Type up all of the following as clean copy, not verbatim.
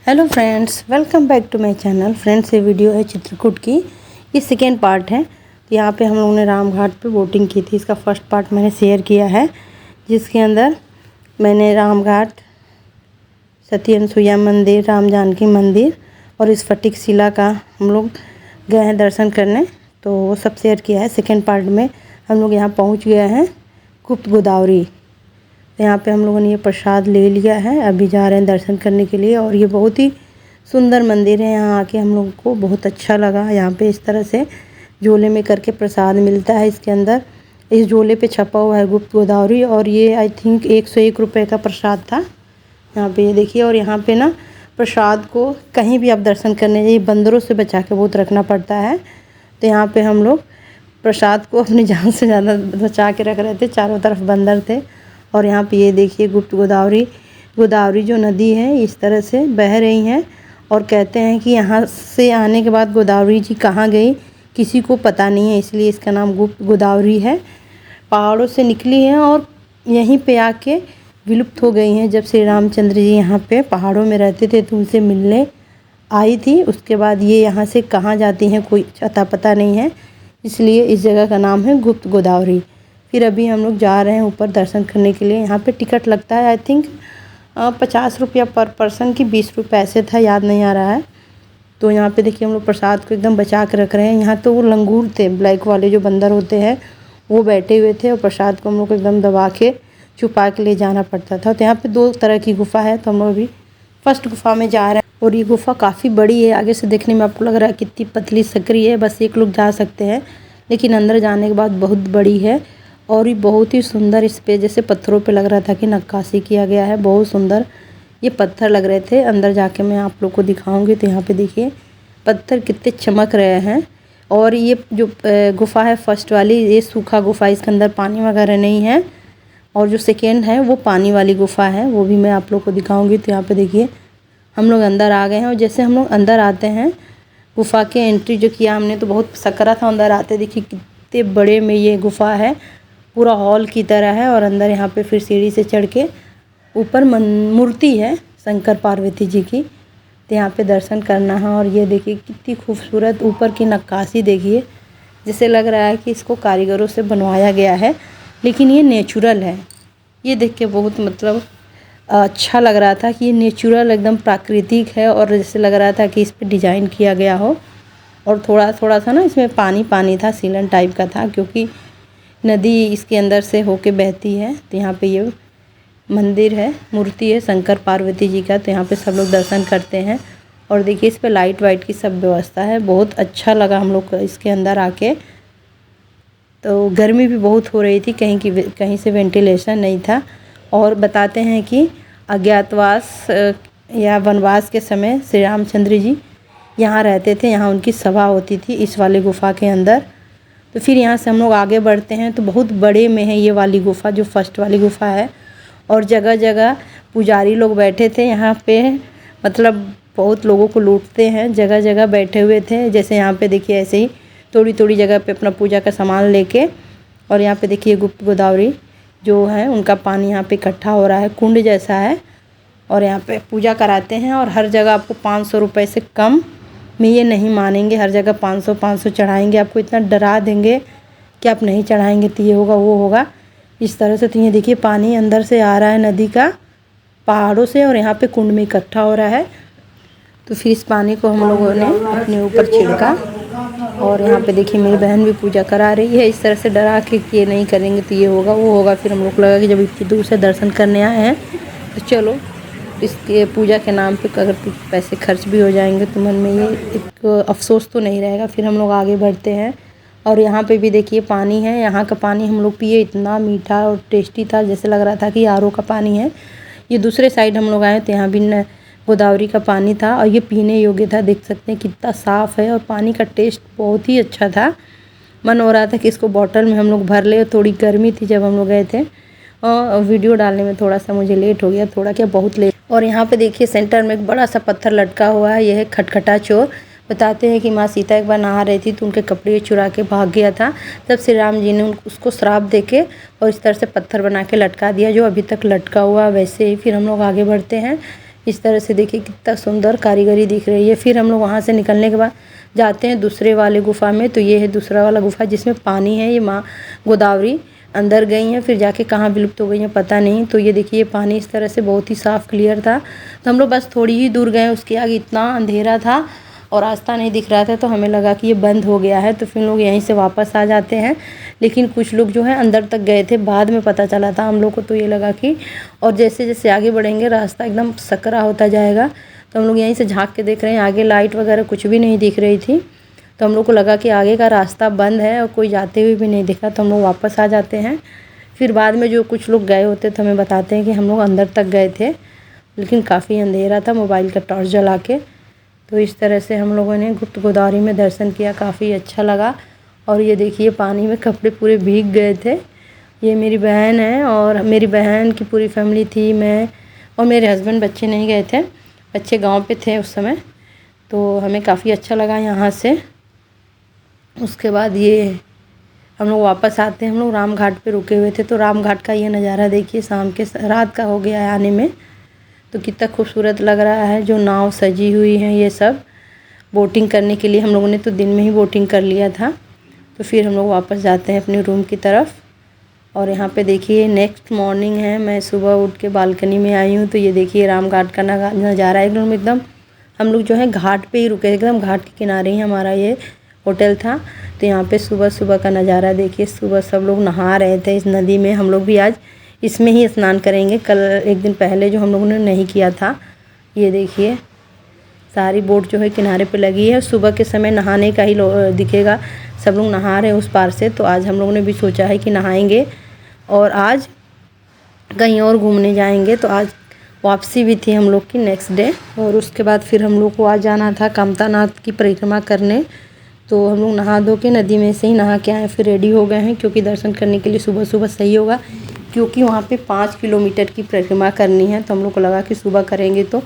Hello friends, welcome back to my channel. Friends, ये video है चित्रकूट की। ये सेकेंड पार्ट है। यहाँ पे हम लोगों ने राम घाट पे बोटिंग की थी। इसका फर्स्ट पार्ट मैंने शेयर किया है, जिसके अंदर मैंने राम घाट, सती अनसुईया मंदिर, राम जानकी मंदिर और इस फटिक शिला का हम लोग गए हैं दर्शन करने, तो वो सब शेयर किया है। सेकेंड पार्ट में हम लोग यहाँ पहुँच गए हैं गुप्त गोदावरी। यहाँ पे हम लोगों ने ये प्रसाद ले लिया है, अभी जा रहे हैं दर्शन करने के लिए। और ये बहुत ही सुंदर मंदिर है। यहाँ आके हम लोगों को बहुत अच्छा लगा। यहाँ पे इस तरह से झोले में करके प्रसाद मिलता है। इसके अंदर इस झोले पे छपा हुआ है गुप्त गोदावरी, और ये आई थिंक 101 रुपये का प्रसाद था। यहाँ पे ये देखिए। और यहाँ पे ना प्रसाद को कहीं भी आप दर्शन करने जाइए, बंदरों से बचा के बहुत रखना पड़ता है। तो यहाँ पे हम लोग प्रसाद को अपनी जान से ज़्यादा बचा के रख रहे थे। चारों तरफ बंदर थे। और यहाँ पे ये देखिए गुप्त गोदावरी जो नदी है इस तरह से बह रही हैं। और कहते हैं कि यहाँ से आने के बाद गोदावरी जी कहाँ गई किसी को पता नहीं है, इसलिए इसका नाम गुप्त गोदावरी है। पहाड़ों से निकली हैं और यहीं पे आके विलुप्त हो गई हैं। जब श्री रामचंद्र जी यहाँ पे पहाड़ों में रहते थे तो उनसे मिलने आई थी। उसके बाद ये यहाँ से कहाँ जाती हैं कोई अता पता नहीं है, इसलिए इस जगह का नाम है गुप्त गोदावरी। फिर अभी हम लोग जा रहे हैं ऊपर दर्शन करने के लिए। यहाँ पे टिकट लगता है आई थिंक 50 रुपया पर पर्सन की, 20 रुपये ऐसे था, याद नहीं आ रहा है। तो यहाँ पे देखिए हम लोग प्रसाद को एकदम बचा के रख रहे हैं। यहाँ तो वो लंगूर थे, ब्लैक वाले जो बंदर होते हैं, वो बैठे हुए थे और प्रसाद को हम लोग को एकदम दबा के छुपा के ले जाना पड़ता था। तो यहाँ पे 2 तरह की गुफ़ा है, तो हम लोग अभी फर्स्ट गुफ़ा में जा रहे हैं। और ये गुफ़ा काफ़ी बड़ी है। आगे से देखने में आपको लग रहा है कितनी पतली सकरी है, बस एक लोग जा सकते हैं, लेकिन अंदर जाने के बाद बहुत बड़ी है। और ये बहुत ही सुंदर, इस पे जैसे पत्थरों पे लग रहा था कि नक्काशी किया गया है। बहुत सुंदर ये पत्थर लग रहे थे। अंदर जाके मैं आप लोग को दिखाऊंगी। तो यहाँ पे देखिए पत्थर कितने चमक रहे हैं। और ये जो गुफ़ा है फर्स्ट वाली, ये सूखा गुफ़ा, इसके अंदर पानी वगैरह नहीं है। और जो सेकेंड है वो पानी वाली गुफ़ा है, वो भी मैं आप लोग को दिखाऊँगी। तो यहाँ पर देखिए हम लोग अंदर आ गए हैं। और जैसे हम लोग अंदर आते हैं गुफ़ा के एंट्री जो किया हमने, तो बहुत सकरा था अंदर आते। देखिए कितने बड़े में ये गुफ़ा है, पूरा हॉल की तरह है। और अंदर यहाँ पे फिर सीढ़ी से चढ़ के ऊपर मूर्ति है शंकर पार्वती जी की, तो यहाँ पे दर्शन करना है। और ये देखिए कितनी खूबसूरत ऊपर की नक्काशी देखिए, जैसे लग रहा है कि इसको कारीगरों से बनवाया गया है, लेकिन ये नेचुरल है। ये देख के बहुत मतलब अच्छा लग रहा था कि ये नेचुरल एकदम प्राकृतिक है। और जैसे लग रहा था कि इस पर डिज़ाइन किया गया हो। और थोड़ा थोड़ा सा ना इसमें पानी पानी था, सीलन टाइप का था, क्योंकि नदी इसके अंदर से होके बहती है। तो यहाँ पे ये मंदिर है, मूर्ति है शंकर पार्वती जी का। तो यहाँ पे सब लोग दर्शन करते हैं। और देखिए इस पे लाइट वाइट की सब व्यवस्था है। बहुत अच्छा लगा हम लोग को इसके अंदर आके। तो गर्मी भी बहुत हो रही थी, कहीं से वेंटिलेशन नहीं था। और बताते हैं कि अज्ञातवास या वनवास के समय श्री रामचंद्र जी यहाँ रहते थे, यहाँ उनकी सभा होती थी इस वाली गुफ़ा के अंदर। तो फिर यहाँ से हम लोग आगे बढ़ते हैं, तो बहुत बड़े में है ये वाली गुफ़ा, जो फर्स्ट वाली गुफ़ा है। और जगह जगह पुजारी लोग बैठे थे यहाँ पे, मतलब बहुत लोगों को लूटते हैं, जगह जगह बैठे हुए थे। जैसे यहाँ पे देखिए ऐसे ही थोड़ी थोड़ी जगह पे अपना पूजा का सामान लेके। और यहाँ पे देखिए गुप्त गोदावरी जो है उनका पानी यहाँ पे इकट्ठा हो रहा है, कुंड जैसा है। और यहाँ पे पूजा कराते हैं। और हर जगह आपको 500 रुपये से कम में ये नहीं मानेंगे। हर जगह 500 चढ़ाएंगे, आपको इतना डरा देंगे कि आप नहीं चढ़ाएंगे तो ये होगा वो होगा, इस तरह से। तो ये देखिए पानी अंदर से आ रहा है नदी का, पहाड़ों से, और यहाँ पे कुंड में इकट्ठा हो रहा है। तो फिर इस पानी को हम लोगों ने अपने ऊपर छिड़का। और यहाँ पे देखिए मेरी बहन भी पूजा करा रही है, इस तरह से डरा के कि ये नहीं करेंगे तो ये होगा वो होगा। फिर हम लोग को लगा कि जब इतनी दूर से दर्शन करने आए हैं तो चलो इसके पूजा के नाम पे अगर कुछ पैसे खर्च भी हो जाएंगे तो मन में ये एक अफसोस तो नहीं रहेगा। फिर हम लोग आगे बढ़ते हैं। और यहाँ पे भी देखिए पानी है। यहाँ का पानी हम लोग पिए, इतना मीठा और टेस्टी था, जैसे लग रहा था कि आरओ का पानी है। ये दूसरे साइड हम लोग आए तो यहाँ भी गोदावरी का पानी था, और ये पीने योग्य था। देख सकते हैं कितना साफ़ है, और पानी का टेस्ट बहुत ही अच्छा था। मन हो रहा था कि इसको बॉटल में हम लोग भर ले। थोड़ी गर्मी थी जब हम लोग गए थे, और वीडियो डालने में थोड़ा सा मुझे लेट हो गया, थोड़ा क्या बहुत लेट। और यहाँ पे देखिए सेंटर में एक बड़ा सा पत्थर लटका हुआ है, यह है खटखटा चोर। बताते हैं कि माँ सीता एक बार नहा रही थी तो उनके कपड़े चुरा के भाग गया था। तब श्री राम जी ने उसको श्राप देके और इस तरह से पत्थर बना के लटका दिया, जो अभी तक लटका हुआ वैसे ही। फिर हम लोग आगे बढ़ते हैं। इस तरह से देखिए कितना सुंदर कारीगरी दिख रही है। फिर हम लोग वहाँ से निकलने के बाद जाते हैं दूसरे वाले गुफ़ा में। तो ये है दूसरा वाला गुफ़ा जिसमें पानी है। ये माँ गोदावरी अंदर गई हैं, फिर जाके कहाँ विलुप्त हो गई हैं पता नहीं। तो ये देखिए पानी इस तरह से बहुत ही साफ़ क्लियर था। तो हम लोग बस थोड़ी ही दूर गए, उसके आगे इतना अंधेरा था और रास्ता नहीं दिख रहा था, तो हमें लगा कि ये बंद हो गया है, तो फिर लोग यहीं से वापस आ जाते हैं। लेकिन कुछ लोग जो है अंदर तक गए थे, बाद में पता चला था हम लोग को। तो ये लगा कि और जैसे जैसे आगे बढ़ेंगे रास्ता एकदम सकरा होता जाएगा। तो हम लोग यहीं से झांक के देख रहे हैं, आगे लाइट वगैरह कुछ भी नहीं दिख रही थी। तो हम लोग को लगा कि आगे का रास्ता बंद है और कोई जाते हुए भी नहीं दिखा, तो हम लोग वापस आ जाते हैं। फिर बाद में जो कुछ लोग गए होते तो हमें बताते हैं कि हम लोग अंदर तक गए थे, लेकिन काफ़ी अंधेरा था, मोबाइल का टॉर्च जला के। तो इस तरह से हम लोगों ने गुप्त गोदावरी में दर्शन किया, काफ़ी अच्छा लगा। और ये देखिए पानी में कपड़े पूरे भीग गए थे। ये मेरी बहन है और मेरी बहन की पूरी फैमिली थी, मैं और मेरे हस्बैंड। बच्चे नहीं गए थे, बच्चे गांव पे थे उस समय। तो हमें काफ़ी अच्छा लगा यहाँ से। उसके बाद ये हम लोग वापस आते हैं, हम लोग राम घाट पे रुके हुए थे। तो राम घाट का ये नज़ारा देखिए, शाम के रात का हो गया है आने में। तो कितना खूबसूरत लग रहा है, जो नाव सजी हुई है ये सब बोटिंग करने के लिए। हम लोगों ने तो दिन में ही बोटिंग कर लिया था। तो फिर हम लोग वापस जाते हैं अपने रूम की तरफ। और यहाँ पे देखिए नेक्स्ट मॉर्निंग है, मैं सुबह उठ के बालकनी में आई हूँ। तो ये देखिए राम घाट का नज़ारा एकदम हम लोग जो है घाट पे ही रुके, एकदम घाट के किनारे ही हमारा ये होटल था। तो यहाँ पे सुबह सुबह का नज़ारा देखिए, सुबह सब लोग नहा रहे थे इस नदी में। हम लोग भी आज इसमें ही स्नान करेंगे, कल एक दिन पहले जो हम लोगों ने नहीं किया था। ये देखिए सारी बोट जो है किनारे पे लगी है, सुबह के समय नहाने का ही दिखेगा, सब लोग नहा रहे हैं उस पार से। तो आज हम लोगों ने भी सोचा है कि नहाएंगे और आज कहीं और घूमने जाएंगे। तो आज वापसी भी थी हम लोग की नेक्स्ट डे। और उसके बाद फिर हम लोग को आज जाना था कामतानाथ की परिक्रमा करने। तो हम लोग नहा धो के नदी में से ही नहा के आए, फिर रेडी हो गए हैं, क्योंकि दर्शन करने के लिए सुबह सुबह सही होगा, क्योंकि वहाँ पे 5 किलोमीटर की परिक्रमा करनी है। तो हम लोग को लगा कि सुबह करेंगे तो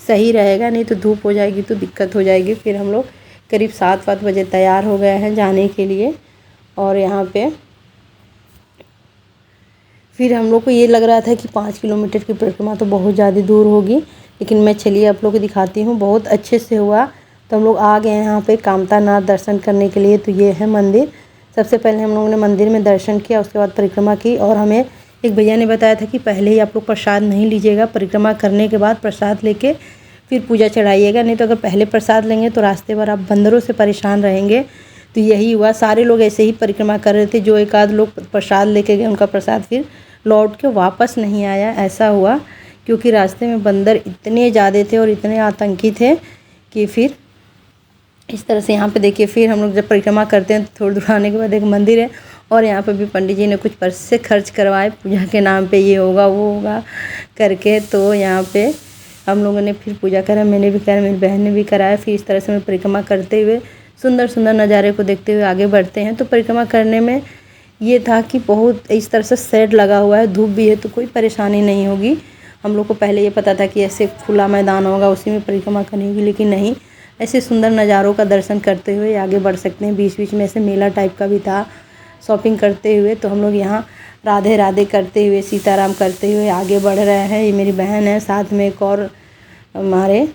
सही रहेगा, नहीं तो धूप हो जाएगी तो दिक्कत हो जाएगी। फिर हम लोग करीब 7-8 बजे तैयार हो गए हैं जाने के लिए। और यहाँ पे फिर हम लोग को ये लग रहा था कि 5 किलोमीटर की परिक्रमा तो बहुत ज़्यादा दूर होगी, लेकिन मैं चलिए आप लोग को दिखाती हूँ, बहुत अच्छे से हुआ। तो हम लोग आ गए हैं यहाँ पे कामतानाथ दर्शन करने के लिए। तो ये है मंदिर। सबसे पहले हम लोगों ने मंदिर में दर्शन किया, उसके बाद परिक्रमा की। और हमें एक भैया ने बताया था कि पहले ही आप लोग प्रसाद नहीं लीजिएगा, परिक्रमा करने के बाद प्रसाद लेके फिर पूजा चढ़ाइएगा, नहीं तो अगर पहले प्रसाद लेंगे तो रास्ते भर आप बंदरों से परेशान रहेंगे। तो यही हुआ, सारे लोग ऐसे ही परिक्रमा कर रहे थे। जो एक आध लोग प्रसाद लेके गए, उनका प्रसाद फिर लौट के वापस नहीं आया, ऐसा हुआ। क्योंकि रास्ते में बंदर इतने ज़्यादा थे और इतने आतंकी थे कि फिर इस तरह से यहाँ पे देखिए। फिर हम लोग जब परिक्रमा करते हैं तो थोड़ी दूर आने के बाद एक मंदिर है, और यहाँ पे भी पंडित जी ने कुछ पैसे खर्च करवाए पूजा के नाम पे, ये होगा वो होगा करके। तो यहाँ पे हम लोगों ने फिर पूजा करा, मैंने भी करा, मेरी बहन ने भी कराया। फिर इस तरह से मैं परिक्रमा करते हुए सुंदर सुंदर नज़ारे को देखते हुए आगे बढ़ते हैं। तो परिक्रमा करने में ये था कि बहुत इस तरह से शेड लगा हुआ है, धूप भी है, तो कोई परेशानी नहीं होगी। हम लोग को पहले ये पता था कि ऐसे खुला मैदान होगा, उसी में परिक्रमा करनी होगी, लेकिन नहीं, ऐसे सुंदर नज़ारों का दर्शन करते हुए आगे बढ़ सकते हैं। बीच बीच में ऐसे मेला टाइप का भी था, शॉपिंग करते हुए। तो हम लोग यहाँ राधे राधे करते हुए, सीताराम करते हुए आगे बढ़ रहे हैं। ये मेरी बहन है, साथ में एक और हमारे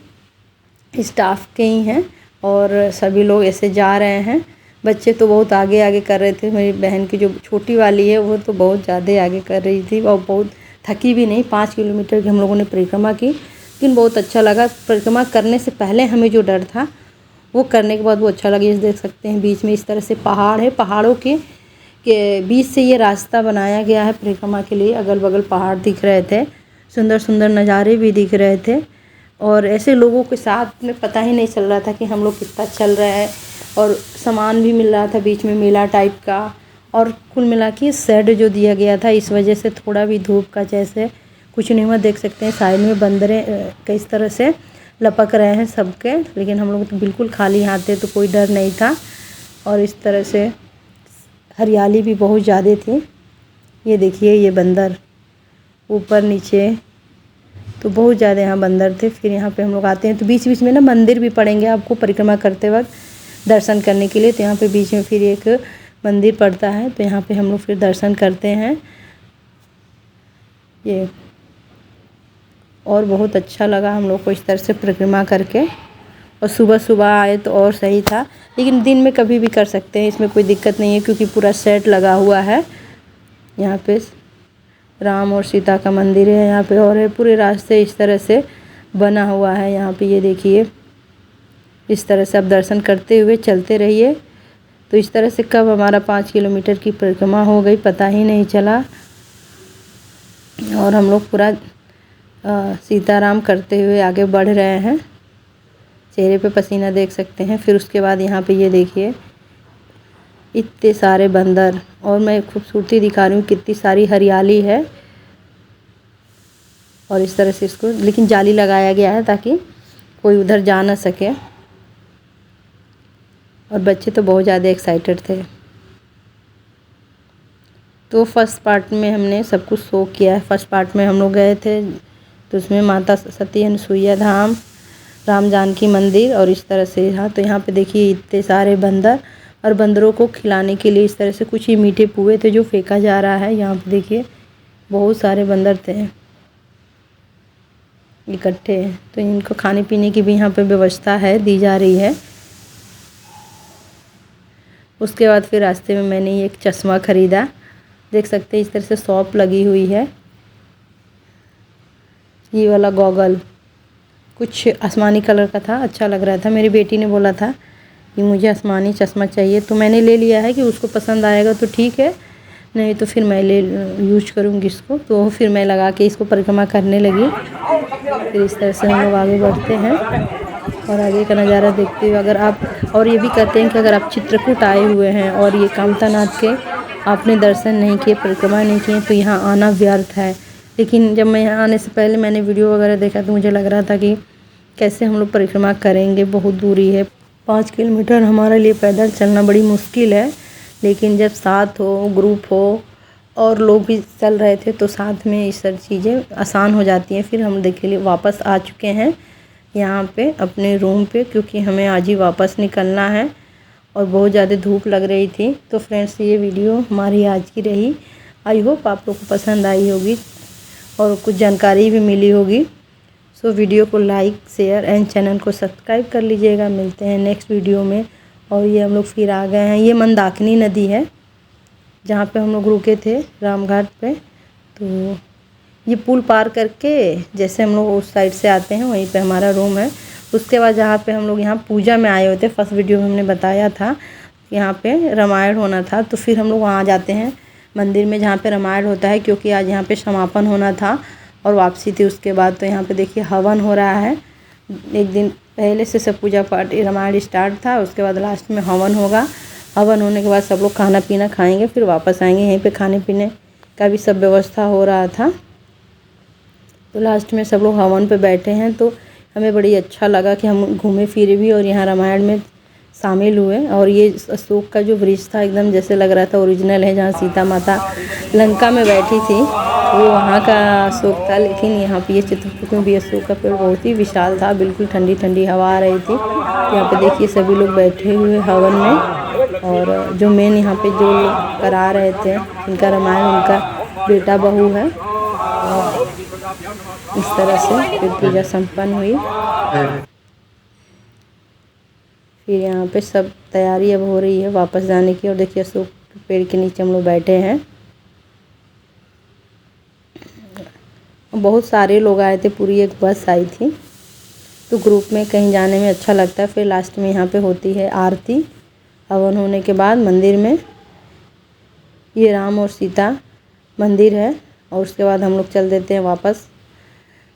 स्टाफ के ही हैं, और सभी लोग ऐसे जा रहे हैं। बच्चे तो बहुत आगे आगे कर रहे थे, मेरी बहन की जो छोटी वाली है वो तो बहुत ज़्यादा आगे कर रही थी, और बहुत थकी भी नहीं। 5 किलोमीटर की हम लोगों ने परिक्रमा की, लेकिन बहुत अच्छा लगा। परिक्रमा करने से पहले हमें जो डर था वो करने के बाद वो अच्छा लगा। ये देख सकते हैं बीच में इस तरह से पहाड़ है, पहाड़ों के बीच से ये रास्ता बनाया गया है परिक्रमा के लिए। अगल बगल पहाड़ दिख रहे थे, सुंदर सुंदर नज़ारे भी दिख रहे थे, और ऐसे लोगों के साथ में पता ही नहीं चल रहा था कि हम लोग कितना चल रहे हैं। और सामान भी मिल रहा था बीच में मेला टाइप का। और कुल मिला के शेड जो दिया गया था, इस वजह से थोड़ा भी धूप का जैसे कुछ नहीं हुआ। देख सकते हैं साइड में बंदरें किस तरह से लपक रहे हैं सबके, लेकिन हम लोग तो बिल्कुल खाली हाथ थे, तो कोई डर नहीं था। और इस तरह से हरियाली भी बहुत ज़्यादा थी। ये देखिए ये बंदर ऊपर नीचे, तो बहुत ज़्यादा यहाँ बंदर थे। फिर यहाँ पे हम लोग आते हैं तो बीच बीच में ना मंदिर भी पड़ेंगे आपको परिक्रमा करते वक्त दर्शन करने के लिए। तो यहाँ पे बीच में फिर एक मंदिर पड़ता है, तो यहाँ पे हम लोग फिर दर्शन करते हैं। ये और बहुत अच्छा लगा हम लोग को इस तरह से परिक्रमा करके। और सुबह सुबह आए तो और सही था, लेकिन दिन में कभी भी कर सकते हैं, इसमें कोई दिक्कत नहीं है क्योंकि पूरा सेट लगा हुआ है। यहाँ पे राम और सीता का मंदिर है यहाँ पे, और पूरे रास्ते इस तरह से बना हुआ है। यहाँ पे ये देखिए, इस तरह से आप दर्शन करते हुए चलते रहिए। तो इस तरह से कब हमारा 5 किलोमीटर की परिक्रमा हो गई पता ही नहीं चला। और हम लोग पूरा सीताराम करते हुए आगे बढ़ रहे हैं। चेहरे पे पसीना देख सकते हैं। फिर उसके बाद यहाँ पे ये देखिए, इतने सारे बंदर, और मैं खूबसूरती दिखा रही हूँ, कितनी सारी हरियाली है। और इस तरह से इसको लेकिन जाली लगाया गया है ताकि कोई उधर जा ना सके। और बच्चे तो बहुत ज़्यादा एक्साइटेड थे। तो फर्स्ट पार्ट में हमने सब कुछ शो किया है। फर्स्ट पार्ट में हम लोग गए थे तो उसमें माता सती अनुसुईया धाम, राम जानकी मंदिर और इस तरह से। हाँ, तो यहाँ पे देखिए इतने सारे बंदर, और बंदरों को खिलाने के लिए इस तरह से कुछ ही मीठे पुए थे जो फेंका जा रहा है। यहाँ पे देखिए बहुत सारे बंदर थे इकट्ठे, तो इनको खाने पीने की भी यहाँ पे व्यवस्था है, दी जा रही है। उसके बाद फिर रास्ते में मैंने एक चश्मा ख़रीदा, देख सकते हैं इस तरह से शॉप लगी हुई है। ये वाला गॉगल कुछ आसमानी कलर का था, अच्छा लग रहा था। मेरी बेटी ने बोला था कि मुझे आसमानी चश्मा चाहिए, तो मैंने ले लिया है कि उसको पसंद आएगा तो ठीक है, नहीं तो फिर मैं यूज करूँगी इसको। तो फिर मैं लगा के इसको परिक्रमा करने लगी। फिर इस तरह से हम लोग आगे बढ़ते हैं और आगे का नज़ारा देखते हुए। अगर आप, और ये भी कहते हैं कि अगर आप चित्रकूट आए हुए हैं और ये कामतानाथ के आपने दर्शन नहीं किए, परिक्रमा नहीं किए, तो यहाँ आना व्यर्थ है। लेकिन जब मैं यहाँ आने से पहले मैंने वीडियो वगैरह देखा तो मुझे लग रहा था कि कैसे हम लोग परिक्रमा करेंगे, बहुत दूरी है। 5 किलोमीटर हमारे लिए पैदल चलना बड़ी मुश्किल है, लेकिन जब साथ हो, ग्रुप हो और लोग भी चल रहे थे तो साथ में ये सब चीज़ें आसान हो जाती हैं। फिर हम देखिए वापस आ चुके हैं यहाँ पे अपने रूम पे, क्योंकि हमें आज ही वापस निकलना है और बहुत ज़्यादा धूप लग रही थी। तो फ्रेंड्स, ये वीडियो हमारी आज की रही। आई होप आप लोग को पसंद आई होगी और कुछ जानकारी भी मिली होगी। सो वीडियो को लाइक, शेयर एंड चैनल को सब्सक्राइब कर लीजिएगा। मिलते हैं नेक्स्ट वीडियो में। और ये हम लोग फिर आ गए हैं, ये मंदाकिनी नदी है जहाँ पे हम लोग रुके थे रामघाट पे। तो ये पुल पार करके जैसे हम लोग उस साइड से आते हैं वहीं पे हमारा रूम है। उसके बाद जहाँ पे हम लोग यहाँ पूजा में आए हुए थे, फर्स्ट वीडियो में हमने बताया था यहाँ पे रामायण होना था, तो फिर हम लोग वहाँ जाते हैं मंदिर में जहाँ पे रामायण होता है, क्योंकि आज यहाँ पे समापन होना था और वापसी थी उसके बाद। तो यहाँ पे देखिए हवन हो रहा है। एक दिन पहले से सब पूजा पाठ रामायण स्टार्ट था, उसके बाद लास्ट में हवन होगा। हवन होने के बाद सब लोग खाना पीना खाएंगे, फिर वापस आएंगे। यहीं पे खाने पीने का भी सब व्यवस्था हो रहा था। तो लास्ट में सब लोग हवन पे बैठे हैं, तो हमें बड़ी अच्छा लगा कि हम घूमे फिरे भी और यहाँ रामायण में शामिल हुए। और ये अशोक का जो वृक्ष था एकदम जैसे लग रहा था ओरिजिनल है, जहाँ सीता माता लंका में बैठी थी वो वहाँ का अशोक था। लेकिन यहाँ पे ये चित्रकूट में भी अशोक का पेड़ बहुत ही विशाल था, बिल्कुल ठंडी ठंडी हवा आ रही थी। यहाँ पे देखिए सभी लोग बैठे हुए हवन में, और जो मेन यहाँ पे जो करा रहे थे इनका रामायण, उनका बेटा बहू है। और इस तरह से फिर पूजा संपन्न हुई। फिर यहाँ पे सब तैयारी अब हो रही है वापस जाने की। और देखिए अशोक के पेड़ के नीचे हम लोग बैठे हैं। बहुत सारे लोग आए थे, पूरी एक बस आई थी। तो ग्रुप में कहीं जाने में अच्छा लगता है। फिर लास्ट में यहाँ पे होती है आरती हवन होने के बाद मंदिर में। ये राम और सीता मंदिर है। और उसके बाद हम लोग चल देते हैं वापस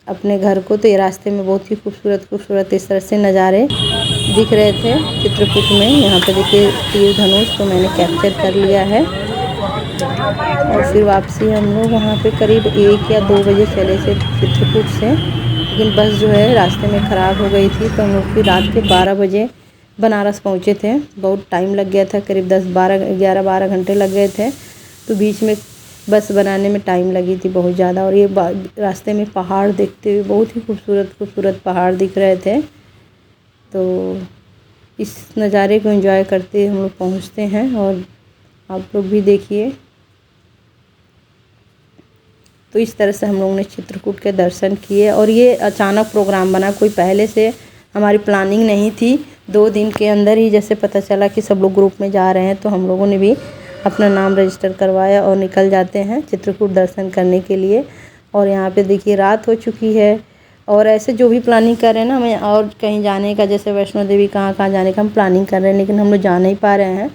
अपने घर को। तो ये रास्ते में बहुत ही खूबसूरत खूबसूरत इस तरह से नज़ारे दिख रहे थे चित्रकूट में। यहाँ पे देखिए तीर धनुष तो मैंने कैप्चर कर लिया है। और फिर वापसी हम लोग वहाँ पे करीब 1 या 2 बजे चले थे चित्रकूट से, लेकिन बस जो है रास्ते में ख़राब हो गई थी। तो हम लोग फिर रात के 12 बजे बनारस पहुँचे थे। बहुत टाइम लग गया था, करीब 11-12 घंटे लग गए थे। तो बीच में बस बनाने में टाइम लगी थी बहुत ज़्यादा। और ये रास्ते में पहाड़ देखते हुए बहुत ही खूबसूरत खूबसूरत पहाड़ दिख रहे थे। तो इस नज़ारे को एंजॉय करते हम लोग पहुँचते हैं। और आप लोग भी देखिए तो इस तरह से हम लोगों ने चित्रकूट के दर्शन किए। और ये अचानक प्रोग्राम बना, कोई पहले से हमारी प्लानिंग नहीं थी। 2 दिन के अंदर ही जैसे पता चला कि सब लोग ग्रुप में जा रहे हैं, तो हम लोगों ने भी अपना नाम रजिस्टर करवाया और निकल जाते हैं चित्रकूट दर्शन करने के लिए। और यहाँ पे देखिए रात हो चुकी है। और ऐसे जो भी प्लानिंग कर रहे हैं ना, हमें और कहीं जाने का, जैसे वैष्णो देवी कहाँ कहाँ जाने का हम प्लानिंग कर रहे हैं, लेकिन हम लोग जा नहीं पा रहे हैं।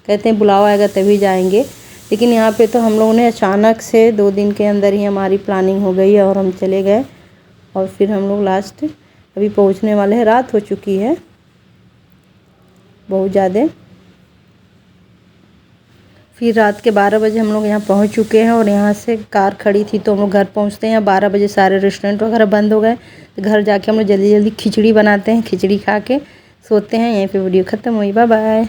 कहते हैं बुलावा आएगा तभी जाएंगे। लेकिन यहाँ पे तो हम लोगों ने अचानक से 2 दिन के अंदर ही हमारी प्लानिंग हो गई और हम चले गए। और फिर हम लोग लास्ट अभी पहुँचने वाले हैं। रात हो चुकी है बहुत ज़्यादा। फिर रात के 12 बजे हम लोग यहाँ पहुँच चुके हैं। और यहाँ से कार खड़ी थी तो हम लोग घर पहुँचते हैं 12 बजे। सारे रेस्टोरेंट वगैरह बंद हो गए, तो घर जाके हम लोग जल्दी जल्दी खिचड़ी बनाते हैं। खिचड़ी खा के सोते हैं। यहीं पे वीडियो ख़त्म हुई। Bye bye.